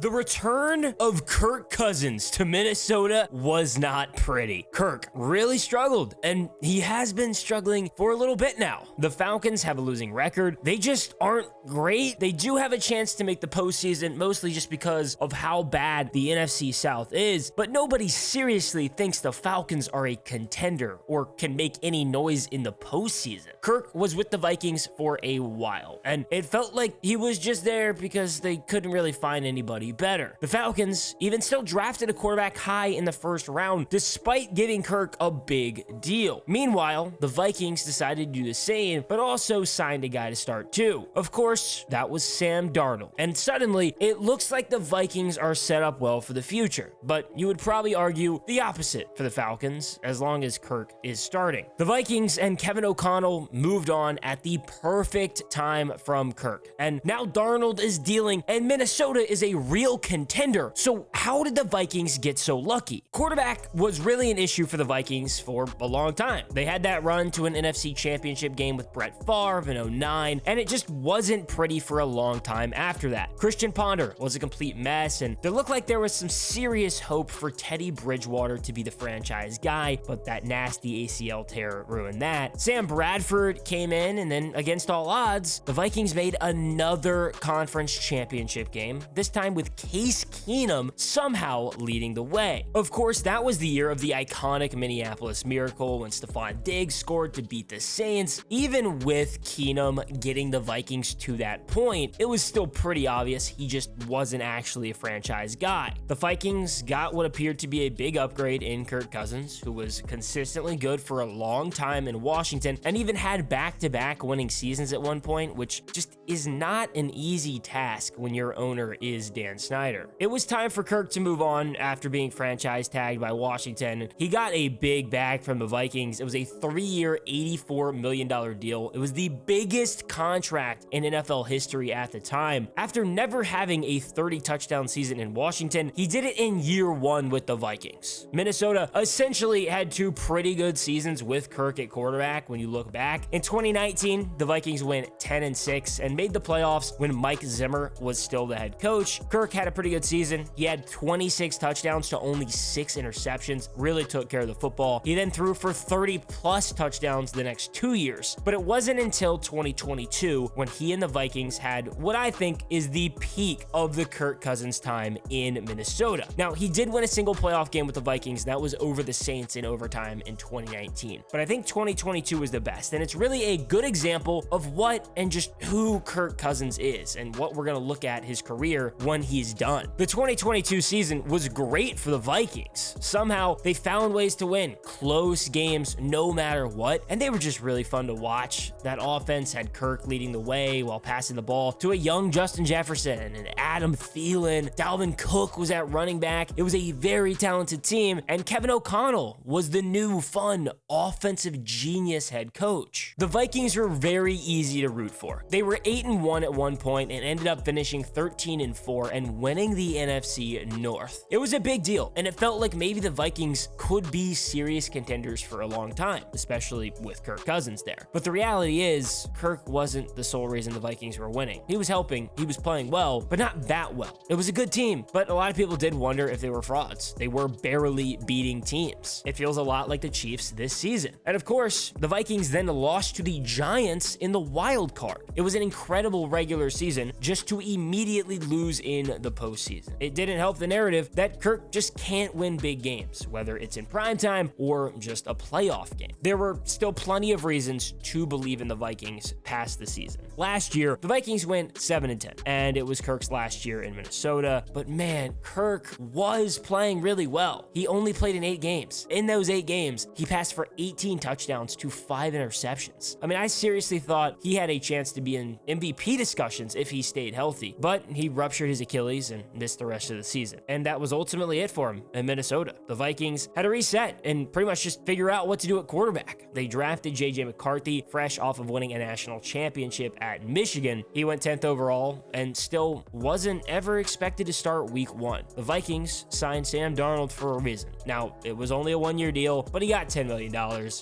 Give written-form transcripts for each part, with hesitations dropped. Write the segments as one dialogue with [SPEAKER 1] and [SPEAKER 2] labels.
[SPEAKER 1] The return of Kirk Cousins to Minnesota was not pretty. Kirk really struggled, and he has been struggling for a little bit now. The Falcons have a losing record. They just aren't great. They do have a chance to make the postseason, mostly just because of how bad the NFC South is, but nobody seriously thinks the Falcons are a contender or can make any noise in the postseason. Kirk was with the Vikings for a while, and it felt like he was just there because they couldn't really find anybody better. The Falcons even still drafted a quarterback high in the first round, despite giving Kirk a big deal. Meanwhile, the Vikings decided to do the same, but also signed a guy to start too. Of course, that was Sam Darnold. And suddenly, it looks like the Vikings are set up well for the future. But you would probably argue the opposite for the Falcons, as long as Kirk is starting. The Vikings and Kevin O'Connell moved on at the perfect time from Kirk. And now Darnold is dealing, and Minnesota is a real contender. So how did the Vikings get so lucky? Quarterback was really an issue for the Vikings for a long time. They had that run to an NFC championship game with Brett Favre in 2009, and it just wasn't pretty for a long time after that. Christian Ponder was a complete mess, and there looked like there was some serious hope for Teddy Bridgewater to be the franchise guy, but that nasty ACL tear ruined that. Sam Bradford came in, and then against all odds, the Vikings made another conference championship game, this time with Case Keenum somehow leading the way. Of course, that was the year of the iconic Minneapolis Miracle when Stephon Diggs scored to beat the Saints. Even with Keenum getting the Vikings to that point, it was still pretty obvious he just wasn't actually a franchise guy. The Vikings got what appeared to be a big upgrade in Kirk Cousins, who was consistently good for a long time in Washington and even had back-to-back winning seasons at one point, which just is not an easy task when your owner is Dan Snyder. It was time for Kirk to move on after being franchise tagged by Washington. He got a big bag from the Vikings. It was a 3-year, $84 million deal. It was the biggest contract in NFL history at the time. After never having a 30-touchdown season in Washington, he did it in year one with the Vikings. Minnesota essentially had two pretty good seasons with Kirk at quarterback when you look back. In 2019, the Vikings went 10-6 and made the playoffs when Mike Zimmer was still the head coach. Kirk had a pretty good season. He had 26 touchdowns to only 6 interceptions, really took care of the football. He then threw for 30-plus touchdowns the next 2 years. But it wasn't until 2022 when he and the Vikings had what I think is the peak of the Kirk Cousins time in Minnesota. Now, he did win a single playoff game with the Vikings. That was over the Saints in overtime in 2019. But I think 2022 was the best, and it's really a good example of what and just who Kirk Cousins is and what we're going to look at his career when he's done. The 2022 season was great for the Vikings. Somehow, they found ways to win close games no matter what, and they were just really fun to watch. That offense had Kirk leading the way while passing the ball to a young Justin Jefferson and Adam Thielen. Dalvin Cook was at running back. It was a very talented team, and Kevin O'Connell was the new, fun, offensive genius head coach. The Vikings were very easy to root for. They were 8-1 at one point and ended up finishing 13-4 and winning the NFC North. It was a big deal, and it felt like maybe the Vikings could be serious contenders for a long time, especially with Kirk Cousins there. But the reality is, Kirk wasn't the sole reason the Vikings were winning. He was helping, he was playing well, but not that well. It was a good team, but a lot of people did wonder if they were frauds. They were barely beating teams. It feels a lot like the Chiefs this season. And of course, the Vikings then lost to the Giants in the wild card. It was an incredible regular season just to immediately lose in the postseason. It didn't help the narrative that Kirk just can't win big games, whether it's in primetime or just a playoff game. There were still plenty of reasons to believe in the Vikings past the season. Last year, the Vikings went 7-10, and it was Kirk's last year in Minnesota, but man, Kirk was playing really well. He only played in 8 games. In those 8 games, he passed for 18 touchdowns to 5 interceptions. I mean, I seriously thought he had a chance to be in MVP discussions if he stayed healthy, but he ruptured his Achilles and missed the rest of the season. And that was ultimately it for him in Minnesota. The Vikings had to reset and pretty much just figure out what to do at quarterback. They drafted J.J. McCarthy, fresh off of winning a national championship at Michigan. He went 10th overall and still wasn't ever expected to start week 1. The Vikings signed Sam Darnold for a reason. Now, it was only a 1-year deal, but he got $10 million.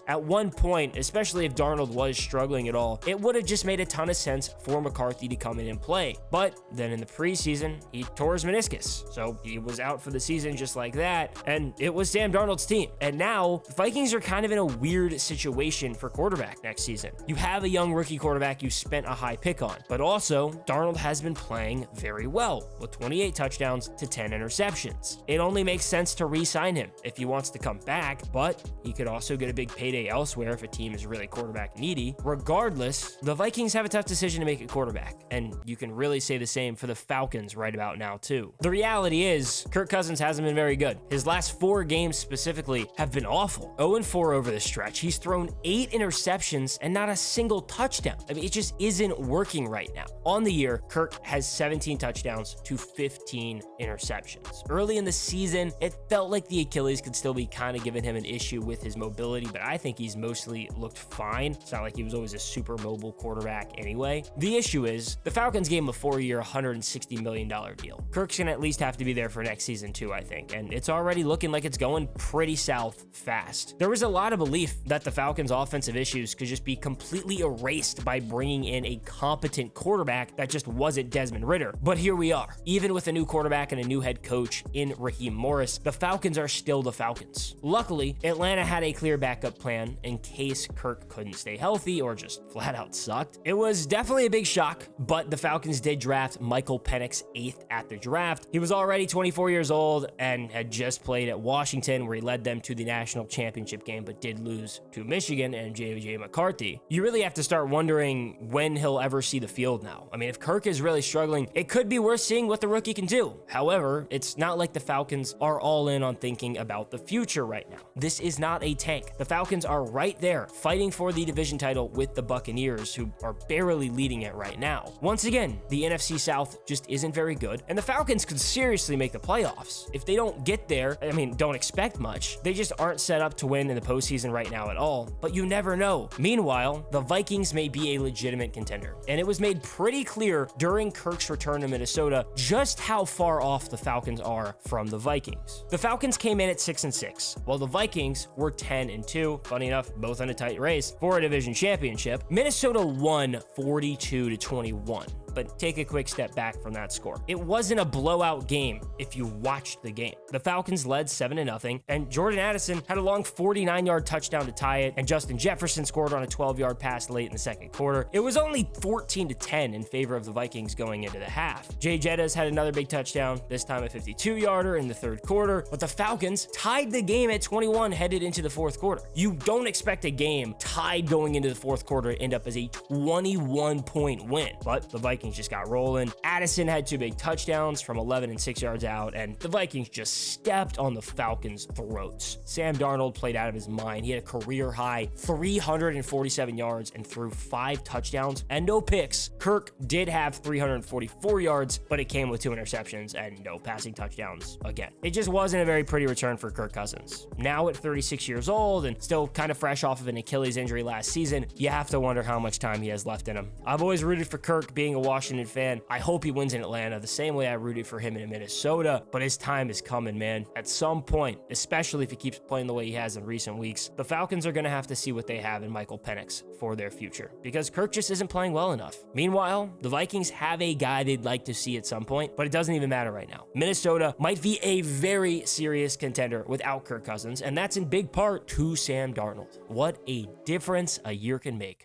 [SPEAKER 1] At one point, especially if Darnold was struggling at all, it would have just made a ton of sense for McCarthy to come in and play. But then in the preseason, he tore his meniscus. So he was out for the season just like that. And it was Sam Darnold's team. And now the Vikings are kind of in a weird situation for quarterback next season. You have a young rookie quarterback you spent a high pick on, but also Darnold has been playing very well with 28 touchdowns to 10 interceptions. It only makes sense to re-sign him if he wants to come back, but he could also get a big payday elsewhere if a team is really quarterback needy. Regardless, the Vikings have a tough decision to make at quarterback, and you can really say the same for the Falcons right about now too. The reality is, Kirk Cousins hasn't been very good. His last 4 games specifically have been awful. 0-4 over the stretch. He's thrown 8 interceptions and not a single touchdown. I mean, it just isn't working right now. On the year, Kirk has 17 touchdowns to 15 interceptions. Early in the season, it felt like the Achilles could still be kind of giving him an issue with his mobility, but I think he's mostly looked fine. It's not like he was always a super mobile quarterback anyway. The issue is, the Falcons gave him a 4-year, $160 million deal. Kirk's gonna at least have to be there for next season too, I think, and it's already looking like it's going pretty south fast. There was a lot of belief that the Falcons' offensive issues could just be completely erased by bringing in a competent quarterback that just wasn't Desmond Ridder, but here we are. Even with a new quarterback and a new head coach in Raheem Morris, the Falcons are still the Falcons. Luckily, Atlanta had a clear backup plan in case Kirk couldn't stay healthy or just flat out sucked. It was definitely a big shock, but the Falcons did draft Michael Penix 8th at the draft. He was already 24 years old and had just played at Washington, where he led them to the national championship game, but did lose to Michigan and J.J. McCarthy. You really have to start wondering when he'll ever see the field now. I mean, if Kirk is really struggling, it could be worth seeing what the rookie can do. However, it's not like the Falcons are all in on thinking about the future right now. This is not a tank. The Falcons are right there fighting for the division title with the Buccaneers, who are barely leading it right now. Once again, the NFC South just isn't very good, and the Falcons could seriously make the playoffs. If they don't get there, I mean, don't expect much. They just aren't set up to win in the postseason right now at all, but you never know. Meanwhile, the Vikings may be a legitimate contender, and it was made pretty clear during Kirk's return to Minnesota just how far off the Falcons are from the Vikings. The Falcons came in at 6-6, while the Vikings were 10-2. Funny enough, both in a tight race for a division championship. Minnesota won 42-21. But take a quick step back from that score. It wasn't a blowout game if you watched the game. The Falcons led 7-0, and Jordan Addison had a long 49-yard touchdown to tie it, and Justin Jefferson scored on a 12-yard pass late in the second quarter. It was only 14-10 in favor of the Vikings going into the half. Jay Jettas had another big touchdown, this time a 52-yarder in the third quarter, but the Falcons tied the game at 21 headed into the fourth quarter. You don't expect a game tied going into the fourth quarter to end up as a 21-point win, but the Vikings just got rolling. Addison had 2 big touchdowns from 11 and 6 yards out, and the Vikings just stepped on the Falcons' throats. Sam Darnold played out of his mind. He had a career-high 347 yards and threw 5 touchdowns and no picks. Kirk did have 344 yards, but it came with 2 interceptions and no passing touchdowns again. It just wasn't a very pretty return for Kirk Cousins. Now at 36 years old and still kind of fresh off of an Achilles injury last season, you have to wonder how much time he has left in him. I've always rooted for Kirk, being a Washington fan. I hope he wins in Atlanta the same way I rooted for him in Minnesota, but his time is coming, man. At some point, especially if he keeps playing the way he has in recent weeks, the Falcons are going to have to see what they have in Michael Penix for their future, because Kirk just isn't playing well enough. Meanwhile, the Vikings have a guy they'd like to see at some point, but it doesn't even matter right now. Minnesota might be a very serious contender without Kirk Cousins, and that's in big part to Sam Darnold. What a difference a year can make.